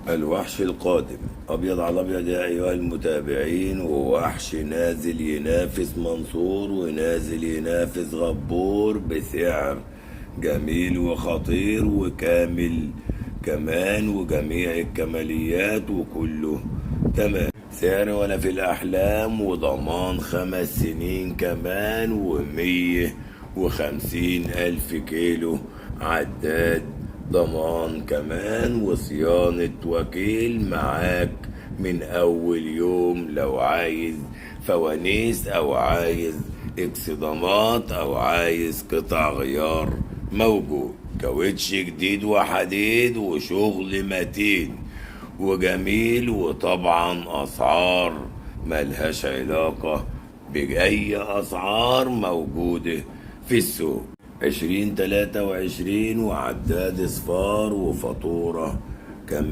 الوحش القادم أبيض على أبيض يا أيها المتابعين، ووحش نازل ينافس منصور ونازل ينافس غبور بسعر جميل وخطير وكامل كمان، وجميع الكماليات وكله تمام. سعر ولا في الأحلام، وضمان 5 سنين كمان، و150,000 كيلو عداد ضمان كمان، وصيانة وكيل معاك من أول يوم. لو عايز فوانيس أو عايز اكسدامات أو عايز قطع غيار موجود. كاوتش جديد وحديد وشغل متين وجميل، وطبعا أسعار ملهاش علاقة بأي أسعار موجودة في السوق. 2023 وعداد اصفار وفاتورة كمان.